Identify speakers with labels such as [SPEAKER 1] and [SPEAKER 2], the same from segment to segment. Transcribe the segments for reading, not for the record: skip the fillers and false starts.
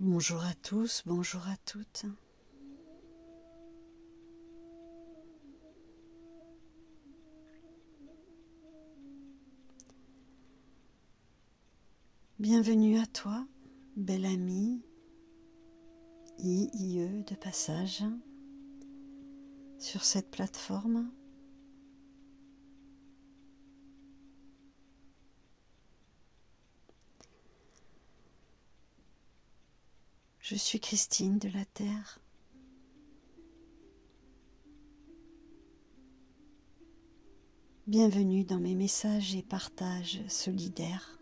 [SPEAKER 1] Bonjour à tous, bonjour à toutes. Bienvenue à toi, belle amie, IE de passage, sur cette plateforme. Je suis Christine de la Terre. Bienvenue dans mes messages et partages solidaires.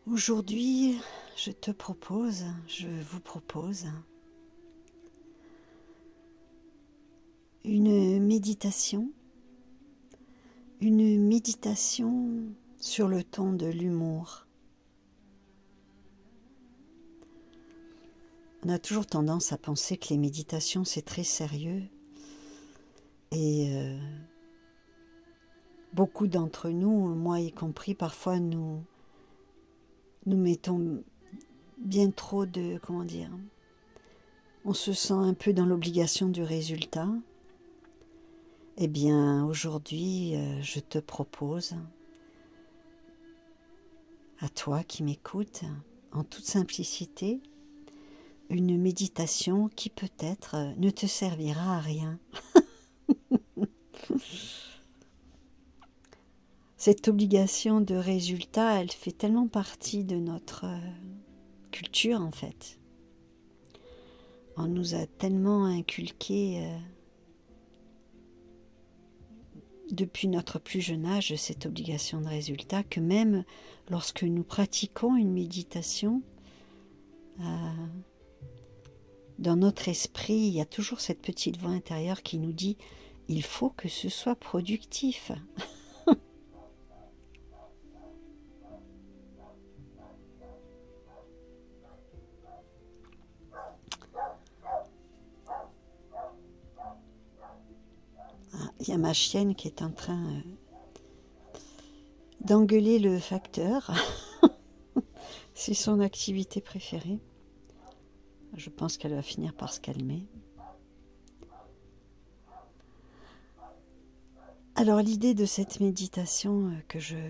[SPEAKER 1] Aujourd'hui, je vous propose une méditation sur le ton de l'humour. On a toujours tendance à penser que les méditations, c'est très sérieux. Et beaucoup d'entre nous, moi y compris, parfois nous mettons bien trop de, on se sent un peu dans l'obligation du résultat. Eh bien, aujourd'hui, je te propose, à toi qui m'écoutes, en toute simplicité, une méditation qui peut-être ne te servira à rien. Cette obligation de résultat, elle fait tellement partie de notre culture en fait. On nous a tellement inculqué depuis notre plus jeune âge cette obligation de résultat que même lorsque nous pratiquons une méditation, dans notre esprit, il y a toujours cette petite voix intérieure qui nous dit « il faut que ce soit productif ». Il y a ma chienne qui est en train d'engueuler le facteur. C'est son activité préférée. Je pense qu'elle va finir par se calmer. Alors l'idée de cette méditation que je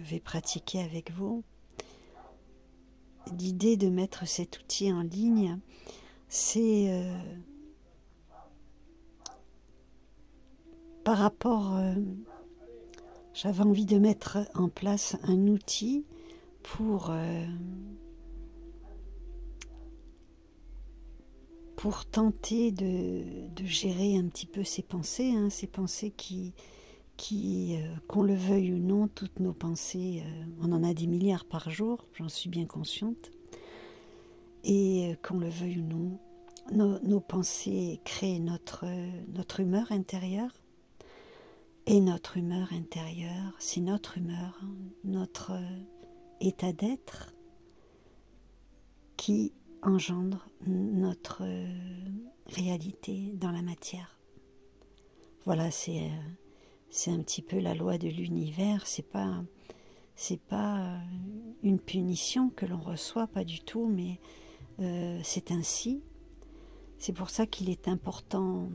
[SPEAKER 1] vais pratiquer avec vous, l'idée de mettre cet outil en ligne, c'est par rapport, j'avais envie de mettre en place un outil pour tenter de gérer un petit peu ces pensées, ces pensées qui qu'on le veuille ou non, toutes nos pensées, on en a des milliards par jour, j'en suis bien consciente, et qu'on le veuille ou non, nos pensées créent notre humeur intérieure, et notre humeur intérieure, c'est notre humeur, notre état d'être qui engendre notre réalité dans la matière. Voilà, c'est un petit peu la loi de l'univers, c'est pas une punition que l'on reçoit, pas du tout, mais c'est ainsi. C'est pour ça qu'il est important,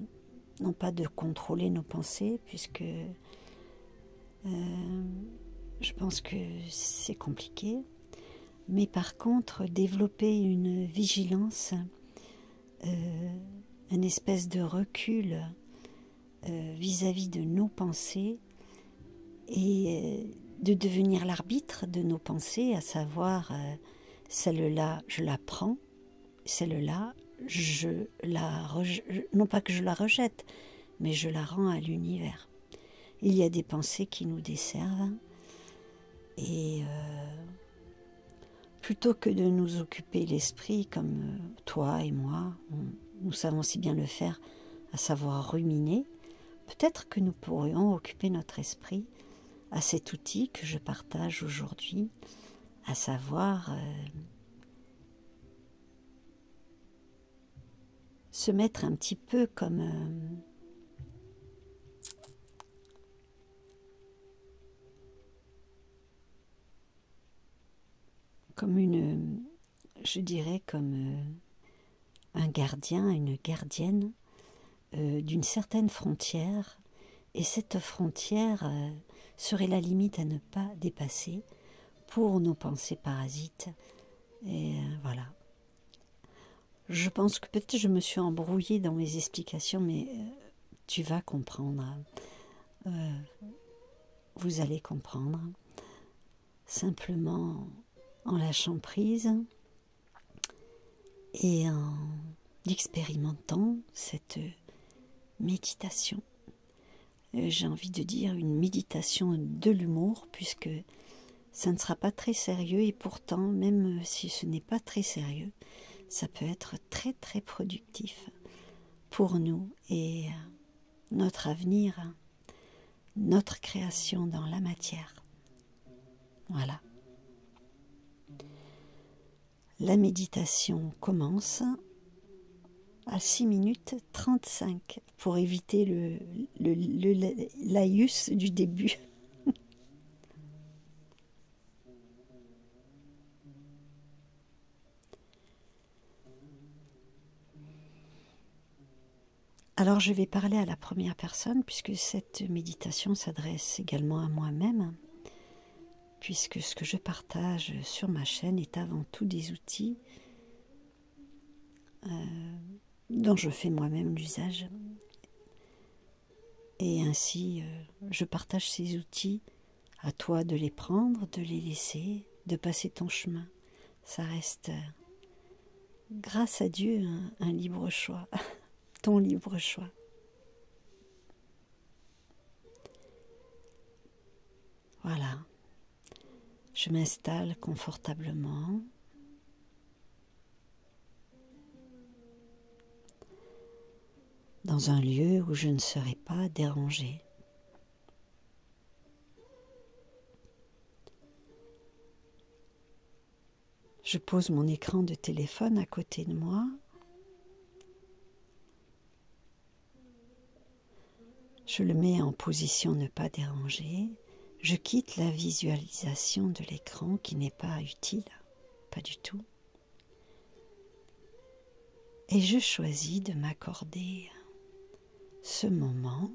[SPEAKER 1] non pas de contrôler nos pensées, puisque je pense que c'est compliqué, mais par contre, développer une vigilance, une espèce de recul vis-à-vis de nos pensées et de devenir l'arbitre de nos pensées, à savoir celle-là, je la prends, celle-là, non pas que je la rejette, mais je la rends à l'univers. Il y a des pensées qui nous desservent et plutôt que de nous occuper l'esprit comme toi et moi, nous savons si bien le faire, à savoir ruminer, peut-être que nous pourrions occuper notre esprit à cet outil que je partage aujourd'hui, à savoir se mettre un petit peu comme comme je dirais comme un gardien, une gardienne d'une certaine frontière, et cette frontière serait la limite à ne pas dépasser pour nos pensées parasites. Et voilà. Je pense que peut-être je me suis embrouillée dans mes explications, mais tu vas comprendre. Vous allez comprendre. Simplement en lâchant prise et en expérimentant cette méditation. J'ai envie de dire une méditation de l'humour, puisque ça ne sera pas très sérieux, et pourtant, même si ce n'est pas très sérieux, ça peut être très très productif pour nous et notre avenir, notre création dans la matière. Voilà. La méditation commence à 6 minutes 35 pour éviter le laïus du début. Alors je vais parler à la première personne, puisque cette méditation s'adresse également à moi-même, puisque ce que je partage sur ma chaîne est avant tout des outils dont je fais moi-même l'usage. Et ainsi, je partage ces outils, à toi de les prendre, de les laisser, de passer ton chemin. Ça reste, grâce à Dieu, un libre choix, ton libre choix. Voilà, je m'installe confortablement. Dans un lieu où je ne serai pas dérangée. Je pose mon écran de téléphone à côté de moi. Je le mets en position ne pas déranger. Je quitte la visualisation de l'écran qui n'est pas utile, pas du tout. Et je choisis de m'accorder ce moment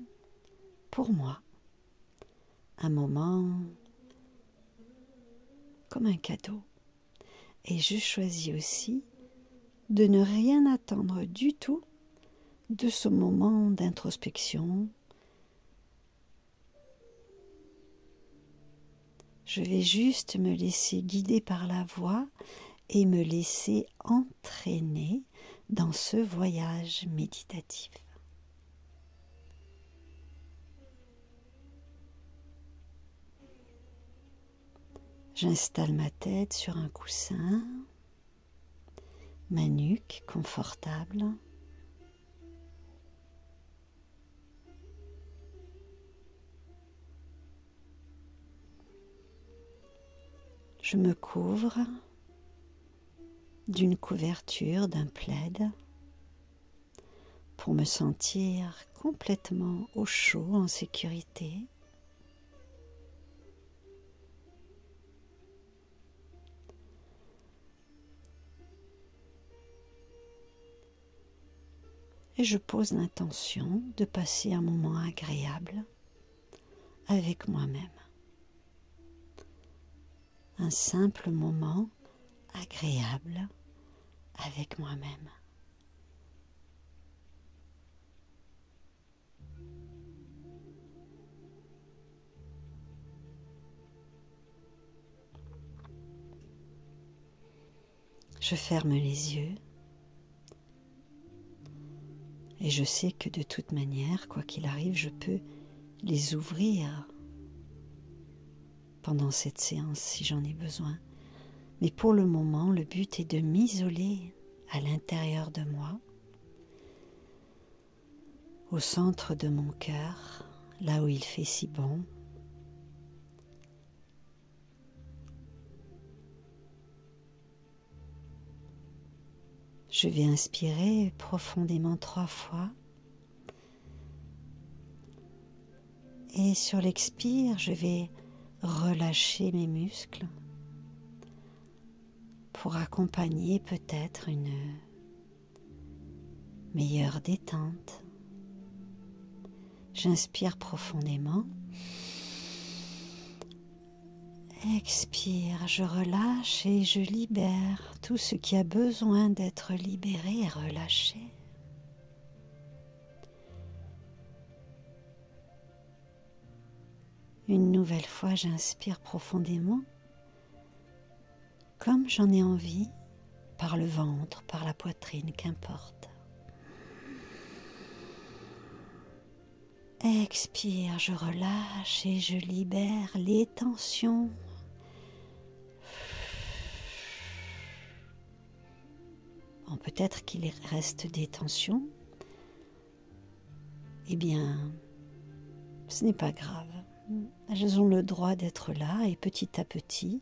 [SPEAKER 1] pour moi. Un moment comme un cadeau. Et je choisis aussi de ne rien attendre du tout de ce moment d'introspection. Je vais juste me laisser guider par la voix et me laisser entraîner dans ce voyage méditatif. J'installe ma tête sur un coussin, ma nuque confortable. Je me couvre d'une couverture, d'un plaid, pour me sentir complètement au chaud, en sécurité. Et je pose l'intention de passer un moment agréable avec moi-même. Un simple moment agréable avec moi-même. Je ferme les yeux et je sais que de toute manière, quoi qu'il arrive, je peux les ouvrir pendant cette séance si j'en ai besoin. Mais pour le moment, le but est de m'isoler à l'intérieur de moi, au centre de mon cœur, là où il fait si bon. Je vais inspirer profondément 3 fois. Et sur l'expire, je vais relâcher mes muscles pour accompagner peut-être une meilleure détente. J'inspire profondément. Expire, je relâche et je libère tout ce qui a besoin d'être libéré et relâché. Une nouvelle fois, j'inspire profondément, comme j'en ai envie, par le ventre, par la poitrine, qu'importe. Expire, je relâche et je libère les tensions. Bon, peut-être qu'il reste des tensions. Eh bien, ce n'est pas grave. Elles ont le droit d'être là et petit à petit,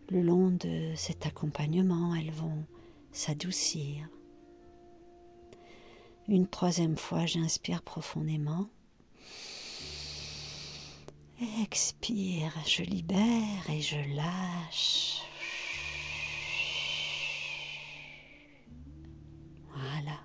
[SPEAKER 1] le long de cet accompagnement, elles vont s'adoucir. Une troisième fois, j'inspire profondément. Expire, je libère et je lâche. Voilà.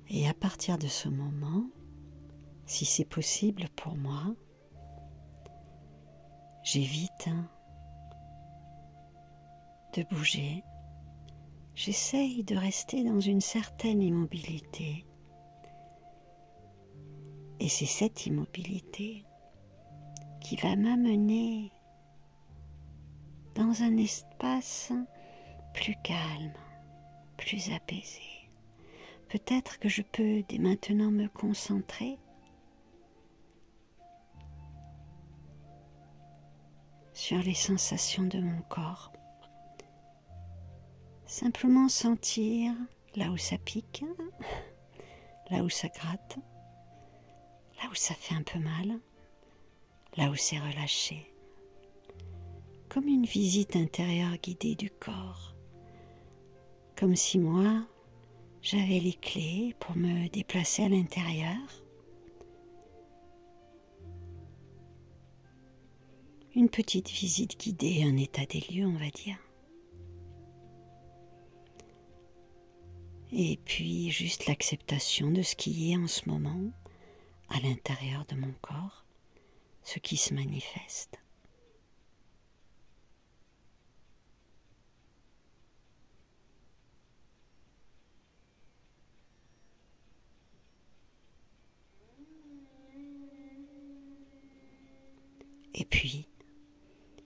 [SPEAKER 1] Et à partir de ce moment, si c'est possible pour moi, j'évite de bouger. J'essaye de rester dans une certaine immobilité. Et c'est cette immobilité qui va m'amener dans un espace plus calme, plus apaisé. Peut-être que je peux dès maintenant me concentrer sur les sensations de mon corps. Simplement sentir là où ça pique, là où ça gratte, là où ça fait un peu mal, là où c'est relâché. Comme une visite intérieure guidée du corps. Comme si moi, j'avais les clés pour me déplacer à l'intérieur. Une petite visite guidée, un état des lieux, on va dire. Et puis juste l'acceptation de ce qui est en ce moment à l'intérieur de mon corps, ce qui se manifeste. Et puis,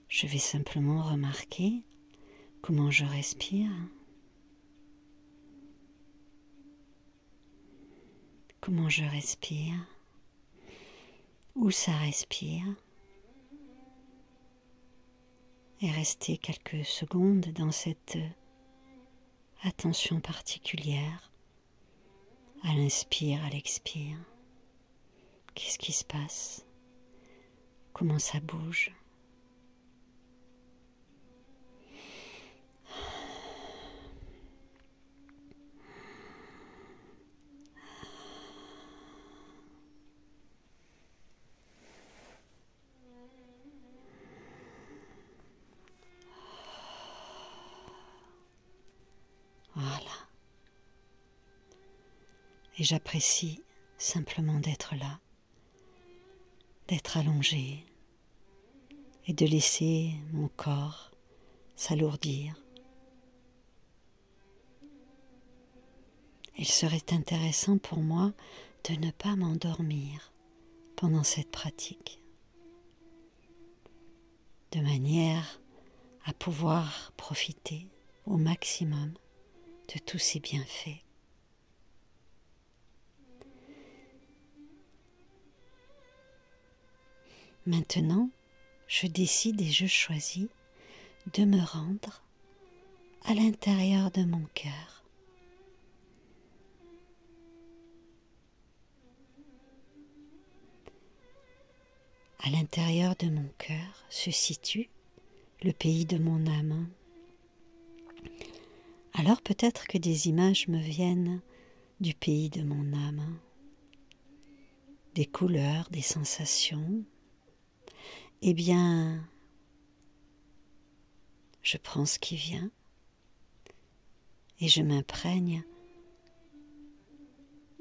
[SPEAKER 1] je vais simplement remarquer comment je respire, comment je respire, où ça respire, et rester quelques secondes dans cette attention particulière, à l'inspire, à l'expire. Qu'est-ce qui se passe? Comment ça bouge? Voilà. Et j'apprécie simplement d'être là, d'être allongé et de laisser mon corps s'alourdir. Il serait intéressant pour moi de ne pas m'endormir pendant cette pratique, de manière à pouvoir profiter au maximum de tous ces bienfaits. Maintenant, je décide et je choisis de me rendre à l'intérieur de mon cœur. À l'intérieur de mon cœur se situe le pays de mon âme. Alors peut-être que des images me viennent du pays de mon âme, des couleurs, des sensations. Eh bien, je prends ce qui vient et je m'imprègne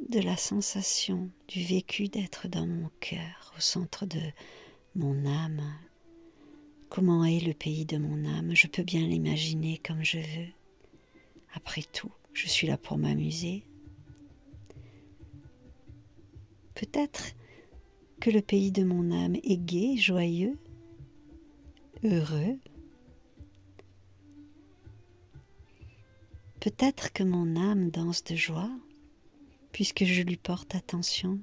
[SPEAKER 1] de la sensation, du vécu d'être dans mon cœur, au centre de mon âme. Comment est le pays de mon âme? Je peux bien l'imaginer comme je veux. Après tout, je suis là pour m'amuser. Peut-être que le pays de mon âme est gai, joyeux, heureux. Peut-être que mon âme danse de joie, puisque je lui porte attention.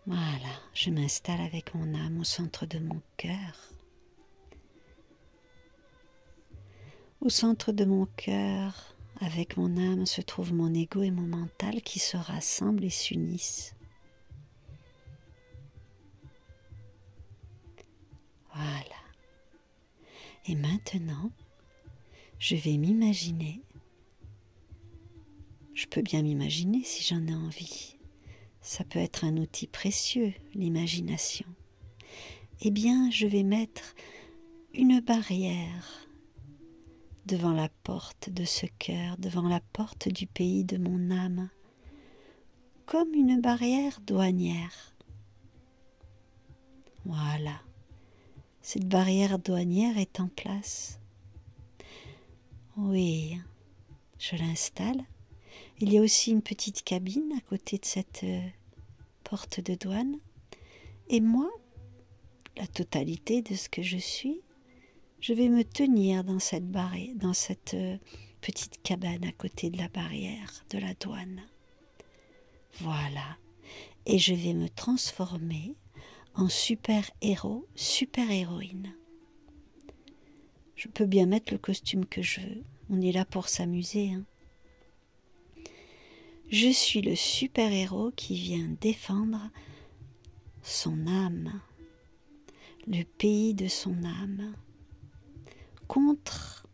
[SPEAKER 1] Voilà, je m'installe avec mon âme au centre de mon cœur. Au centre de mon cœur, avec mon âme, se trouve mon ego et mon mental qui se rassemblent et s'unissent. Voilà. Et maintenant, je vais m'imaginer. Je peux bien m'imaginer si j'en ai envie. Ça peut être un outil précieux, l'imagination. Eh bien, je vais mettre une barrière devant la porte de ce cœur, devant la porte du pays de mon âme, comme une barrière douanière. Voilà, cette barrière douanière est en place. Oui, je l'installe. Il y a aussi une petite cabine à côté de cette porte de douane. Et moi, la totalité de ce que je suis, je vais me tenir dans cette petite cabane à côté de la barrière de la douane. Voilà. Et je vais me transformer en super-héros, super-héroïne. Je peux bien mettre le costume que je veux. On est là pour s'amuser, hein. Je suis le super-héros qui vient défendre son âme, le pays de son âme, contre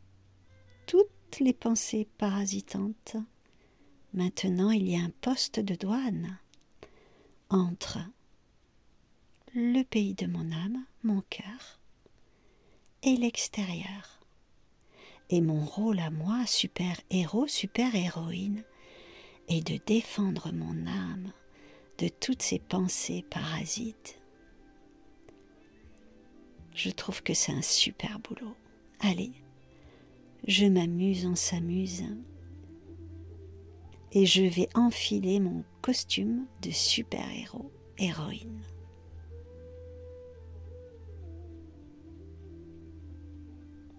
[SPEAKER 1] toutes les pensées parasitantes. Maintenant, il y a un poste de douane entre le pays de mon âme, mon cœur, et l'extérieur. Et mon rôle à moi, super-héros, super-héroïne, est de défendre mon âme de toutes ces pensées parasites. Je trouve que c'est un super boulot. Allez, je m'amuse, on s'amuse. Et je vais enfiler mon costume de super-héros, héroïne.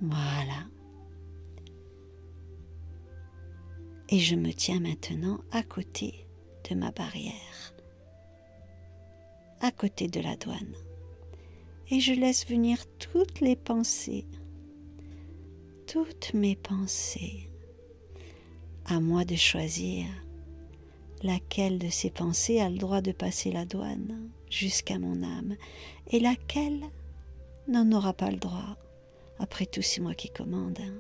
[SPEAKER 1] Voilà. Et je me tiens maintenant à côté de ma barrière, à côté de la douane. Et je laisse venir toutes les pensées, toutes mes pensées. À moi de choisir laquelle de ces pensées a le droit de passer la douane jusqu'à mon âme et laquelle n'en aura pas le droit. Après tout, c'est moi qui commande, hein.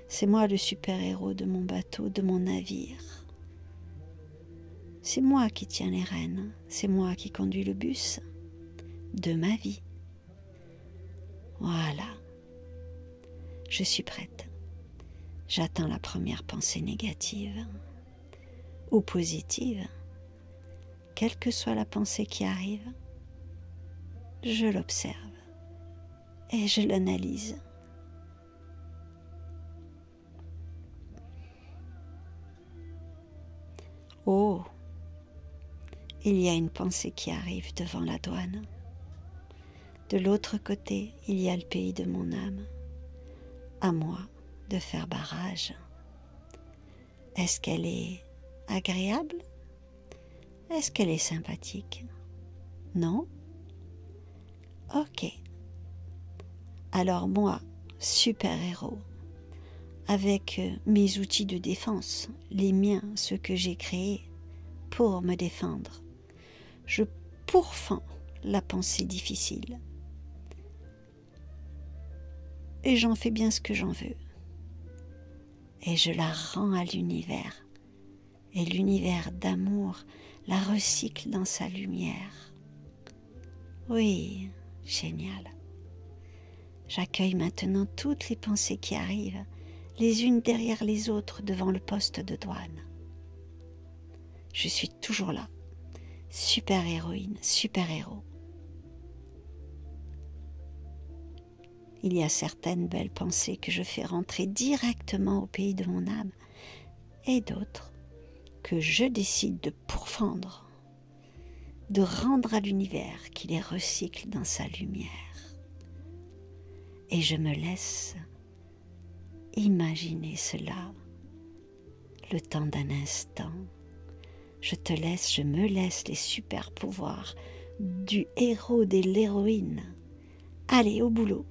[SPEAKER 1] C'est moi le super-héros de mon bateau, de mon navire. C'est moi qui tiens les rênes, c'est moi qui conduis le bus de ma vie. Voilà, je suis prête. J'attends la première pensée négative ou positive. Quelle que soit la pensée qui arrive, je l'observe et je l'analyse. Oh, il y a une pensée qui arrive devant la douane. De l'autre côté, il y a le pays de mon âme. À moi de faire barrage. Est-ce qu'elle est agréable? Est-ce qu'elle est sympathique? Non? Ok. Alors moi, super-héros, avec mes outils de défense, les miens, ceux que j'ai créés pour me défendre. Je pourfends la pensée difficile et j'en fais bien ce que j'en veux. Et je la rends à l'univers. Et l'univers d'amour la recycle dans sa lumière. Oui, génial. J'accueille maintenant toutes les pensées qui arrivent, les unes derrière les autres devant le poste de douane. Je suis toujours là, super-héroïne, super-héros. Il y a certaines belles pensées que je fais rentrer directement au pays de mon âme et d'autres que je décide de pourfendre, de rendre à l'univers qui les recycle dans sa lumière. Et je me laisse imaginer cela le temps d'un instant. Je me laisse les super pouvoirs du héros et de l'héroïne. Allez, au boulot.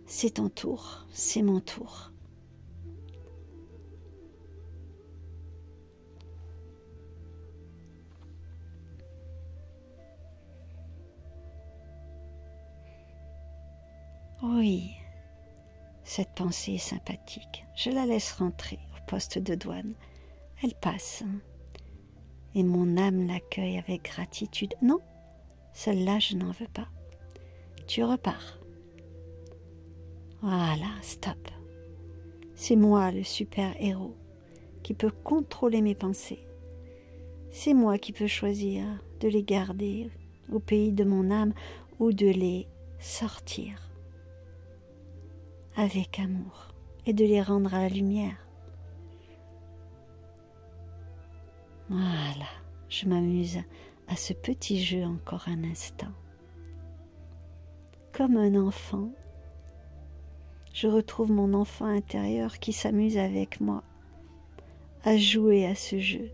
[SPEAKER 1] C'est ton tour, c'est mon tour. Oui, cette pensée est sympathique. Je la laisse rentrer au poste de douane. Elle passe. Et mon âme l'accueille avec gratitude. Non, celle-là, je n'en veux pas. Tu repars. Voilà, stop. C'est moi le super-héros qui peut contrôler mes pensées. C'est moi qui peux choisir de les garder au pays de mon âme ou de les sortir avec amour et de les rendre à la lumière. Voilà, je m'amuse à ce petit jeu encore un instant. Comme un enfant, je retrouve mon enfant intérieur qui s'amuse avec moi à jouer à ce jeu.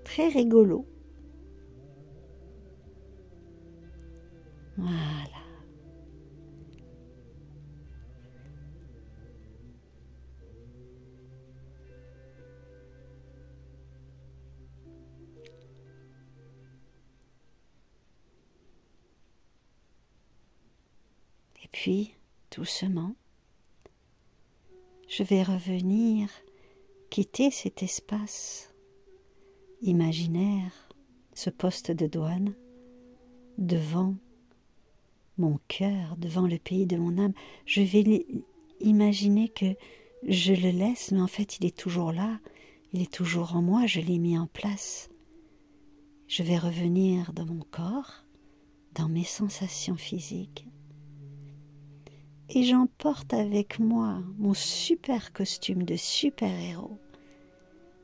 [SPEAKER 1] Très rigolo. Voilà. Et puis, doucement, je vais revenir quitter cet espace imaginaire, ce poste de douane, devant mon cœur, devant le pays de mon âme. Je vais imaginer que je le laisse, mais en fait il est toujours là, il est toujours en moi, je l'ai mis en place. Je vais revenir dans mon corps, dans mes sensations physiques, et j'emporte avec moi mon super costume de super-héros.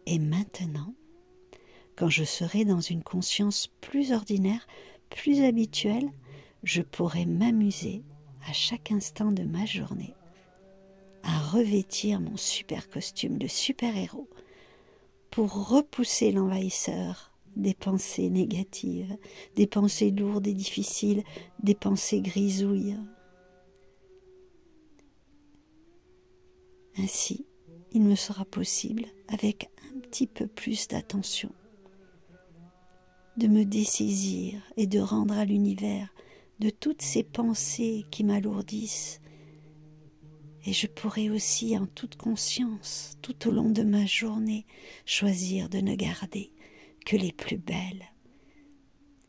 [SPEAKER 1] Et maintenant, quand je serai dans une conscience plus ordinaire, plus habituelle, je pourrai m'amuser à chaque instant de ma journée à revêtir mon super costume de super-héros pour repousser l'envahisseur des pensées négatives, des pensées lourdes et difficiles, des pensées grisouilles. Ainsi, il me sera possible, avec un petit peu plus d'attention, de me dessaisir et de rendre à l'univers de toutes ces pensées qui m'alourdissent. Et je pourrai aussi, en toute conscience, tout au long de ma journée, choisir de ne garder que les plus belles,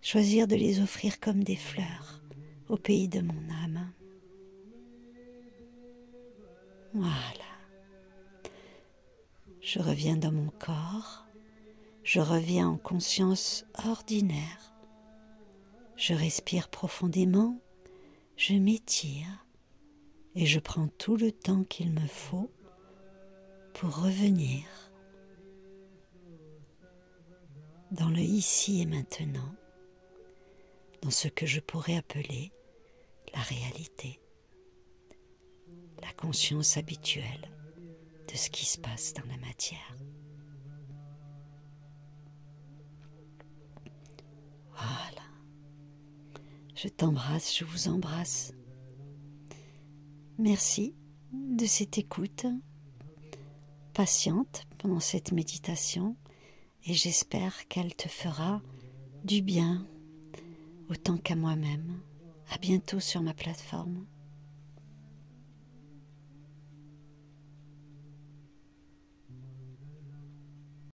[SPEAKER 1] choisir de les offrir comme des fleurs au pays de mon âme. Voilà. Je reviens dans mon corps, je reviens en conscience ordinaire, je respire profondément, je m'étire et je prends tout le temps qu'il me faut pour revenir dans le ici et maintenant, dans ce que je pourrais appeler la réalité, la conscience habituelle de ce qui se passe dans la matière. Voilà. Je t'embrasse, je vous embrasse. Merci de cette écoute patiente pendant cette méditation et j'espère qu'elle te fera du bien autant qu'à moi-même. À bientôt sur ma plateforme.